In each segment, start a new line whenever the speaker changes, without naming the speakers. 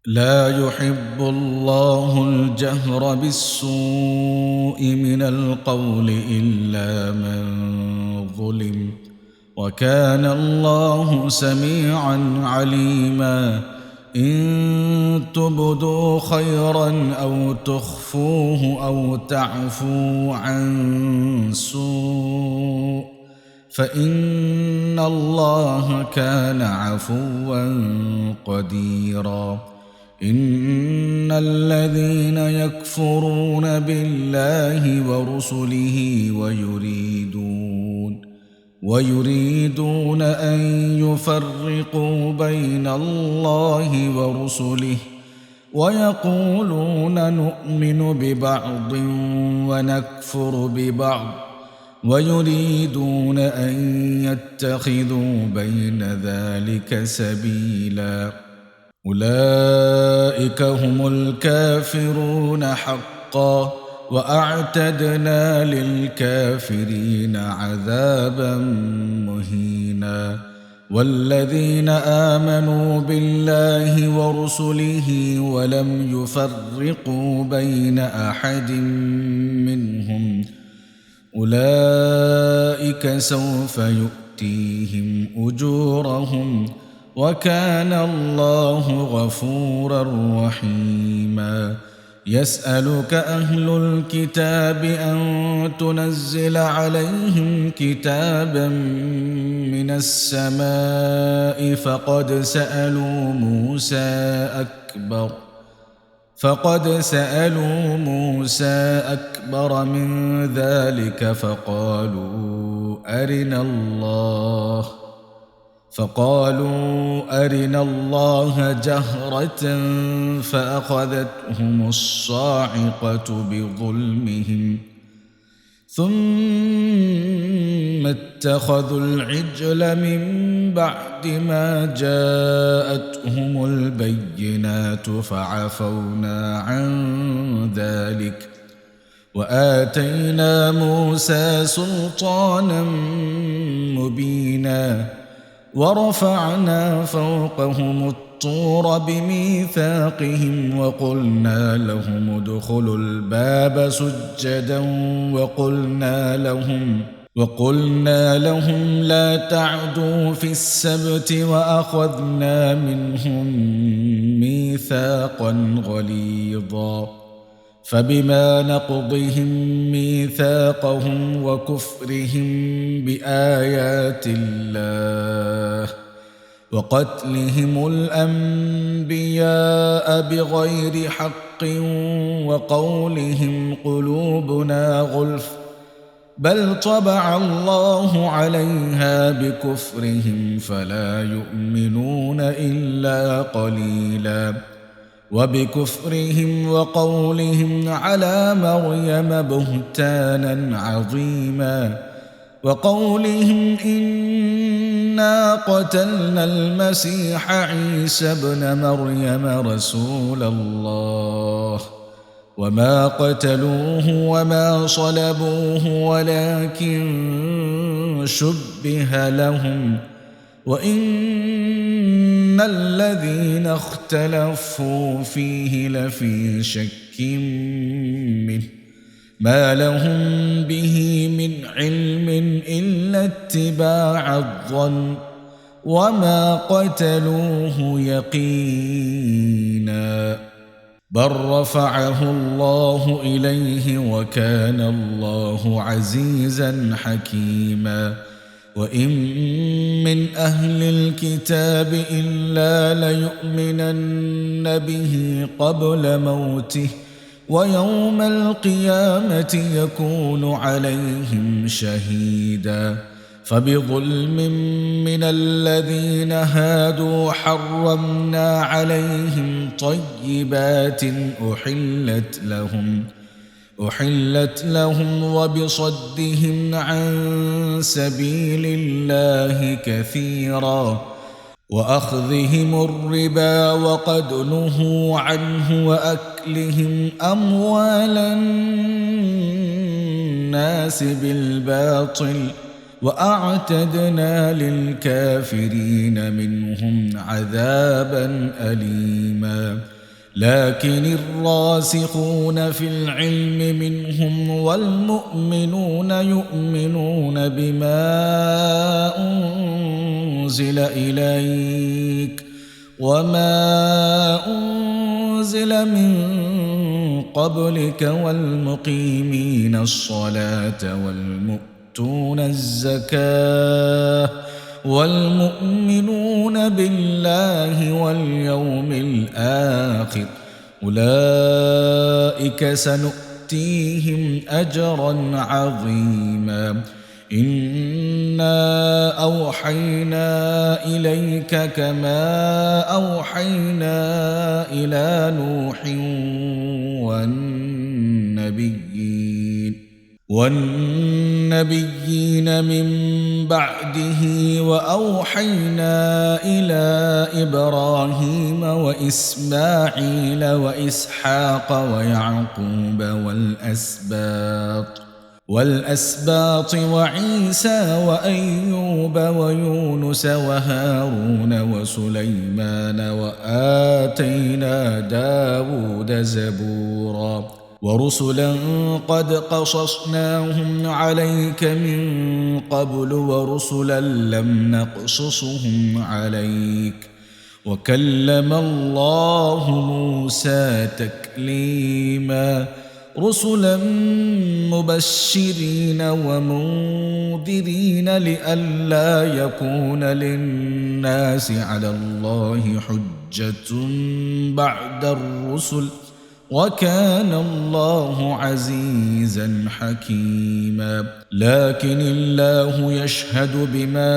لا يحب الله الجهر بالسوء من القول إلا من ظلم، وكان الله سميعا عليما. إن تبدوا خيرا أو تخفوه أو تعفوا عن سوء فإن الله كان عفوا قديرا. إن الذين يكفرون بالله ورسله ويريدون أن يفرقوا بين الله ورسله ويقولون نؤمن ببعض ونكفر ببعض ويريدون أن يتخذوا بين ذلك سبيلا. أولئك هم الكافرون حقا، وأعتدنا للكافرين عذابا مهينا. والذين آمنوا بالله ورسله ولم يفرقوا بين أحد منهم أولئك سوف يؤتيهم أجورهم، وكان الله غفورا رحيما. يسألك أهل الكتاب أن تنزل عليهم كتابا من السماء فقد سألوا موسى أكبر من ذلك فقالوا أرنا الله جهرة فأخذتهم الصاعقة بظلمهم ثم اتخذوا العجل من بعد ما جاءتهم البينات فعفونا عن ذلك وآتينا موسى سلطانا مبينا. ورفعنا فوقهم الطور بميثاقهم وقلنا لهم ادخلوا الباب سجدا وقلنا لهم لا تعدوا في السبت وأخذنا منهم ميثاقا غليظا. فبما نقضهم ميثاقهم وكفرهم بآيات الله وقتلهم الأنبياء بغير حق وقولهم قلوبنا غلف بل طبع الله عليها بكفرهم فلا يؤمنون إلا قليلا. وبكفرهم وقولهم على مريم بهتانا عظيما وقولهم إنا قتلنا المسيح عيسى ابن مريم رسول الله وما قتلوه وما صلبوه ولكن شبه لهم وإن الذين اختلفوا فيه لفي شك منه ما لهم به من علم إلا اتباع الظن وما قتلوه يقينا بل رفعه الله إليه وكان الله عزيزا حكيما. وإن من أهل الكتاب إلا ليؤمنن به قبل موته ويوم القيامة يكون عليهم شهيدا. فبظلم من الذين هادوا حرمنا عليهم طيبات أحلت لهم وبصدهم عن سبيل الله كثيرا وأخذهم الربا وقد نهوا عنه وأكلهم أموال الناس بالباطل وأعتدنا للكافرين منهم عذابا أليما. لكن الراسخون في العلم منهم والمؤمنون يؤمنون بما أنزل إليك وما أنزل من قبلك والمقيمين الصلاة والمؤتون الزكاة والمؤمنون بالله واليوم الآخر أولئك سنؤتيهم أجرا عظيما إنا أوحينا إليك كما أوحينا إلى نوح والنبيين من بعده وأوحينا إلى إبراهيم وإسماعيل وإسحاق ويعقوب والأسباط وعيسى وأيوب ويونس وهارون وسليمان وآتينا داود زبورا ورسلا قد قصصناهم عليك من قبل ورسلا لم نقصصهم عليك وكلم الله موسى تكليما رسلا مبشرين ومنذرين لئلا يكون للناس على الله حجة بعد الرسل وكان الله عزيزا حكيما لكن الله يشهد بما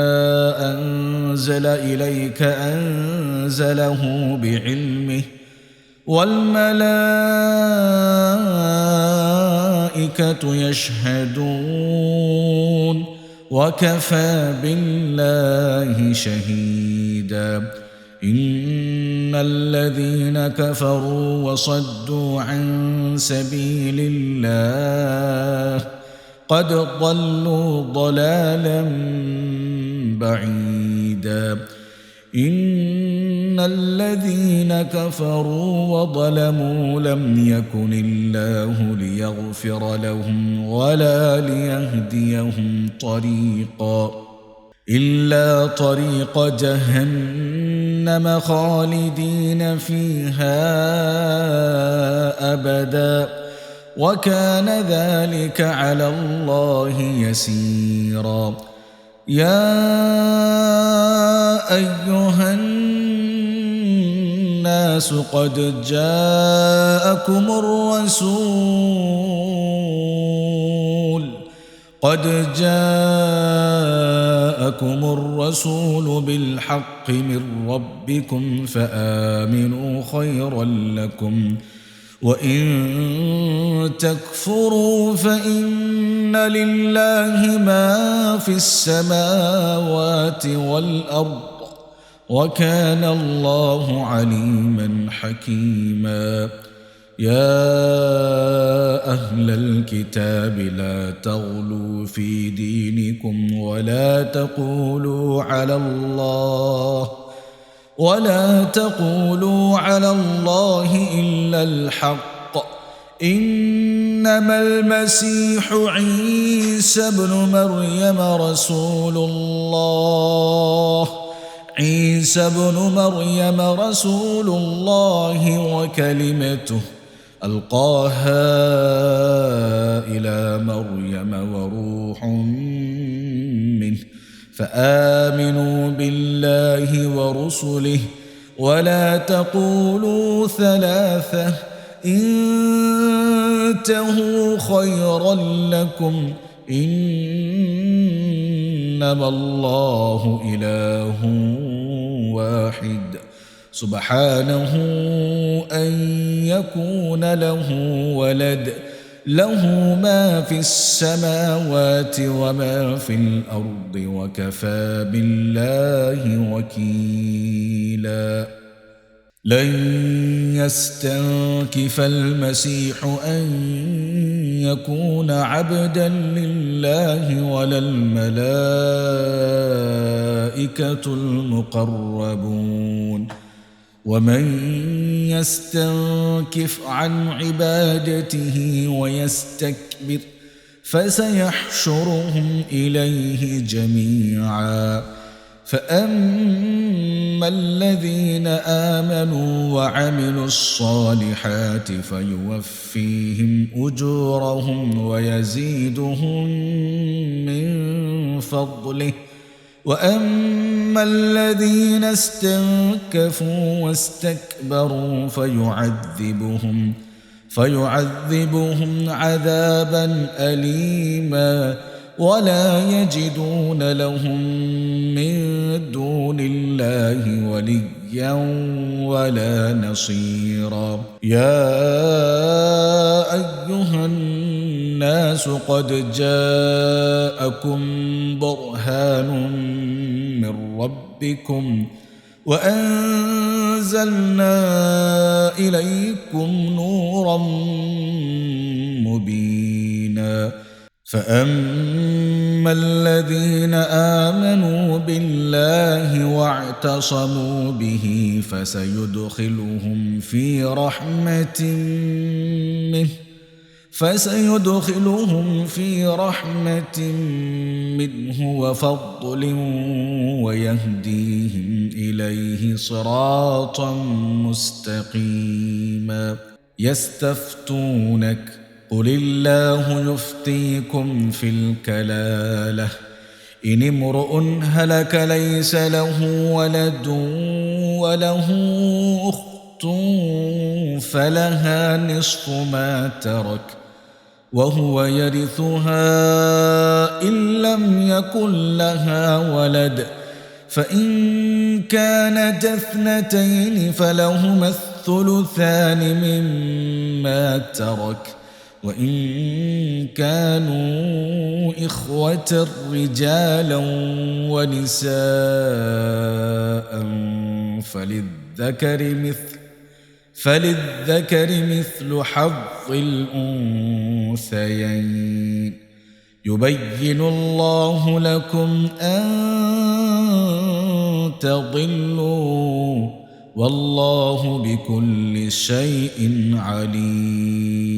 أنزل إليك أنزله بعلمه والملائكة يشهدون وكفى بالله شهيدا إن الذين كفروا وصدوا عن سبيل الله قد ضلوا ضلالا بعيدا إن الذين كفروا وظلموا لم يكن الله ليغفر لهم ولا ليهديهم طريقا إلا طريق جهنم خالدين فيها أبدا وكان ذلك على الله يسيرا يا أيها الناس قد جاءكم الرسول بالحق من ربكم فآمنوا خيرا لكم وإن تكفروا فإن لله ما في السماوات والأرض وكان الله عليما حكيما يا أهل الكتاب لا تغلوا في دينكم ولا تقولوا على الله إلا الحق إنما المسيح عيسى ابن مريم رسول الله وكلمته ألقاها إلى مريم وروح منه فآمنوا بالله ورسله ولا تقولوا ثلاثة انتهوا خيرا لكم إنما الله إله واحد سبحانه أن يكون له ولد له ما في السماوات وما في الأرض وكفى بالله وكيلا لن يستنكف المسيح أن يكون عبدا لله ولا الملائكة المقربون ومن يستنكف عن عبادته ويستكبر فسيحشرهم إليه جميعا فأما الذين آمنوا وعملوا الصالحات فيوفيهم أجورهم ويزيدهم من فضله وأما الذين استنكفوا واستكبروا فيعذبهم عذابا أليما ولا يجدون لهم من دون الله وليا ولا نصيرا يا أيها الناس قد جاءكم برهان من ربكم وأنزلنا إليكم نورا مبينا فأما الذين آمنوا بالله واعتصموا به فسيدخلهم في رحمة منه وفضل ويهديهم إليه صراطا مستقيما يستفتونك قل الله يفتيكم في الكلالة إن امرؤ هلك ليس له ولد وله أخت فلها نصف ما ترك وهو يرثها إن لم يكن لها ولد فإن كانت اثنتين فلهما الثلثان مما ترك وإن كانوا إخوة رجالا ونساء فللذكر مثل حظ الأنثيين يبين الله لكم أن تضلوا والله بكل شيء عليم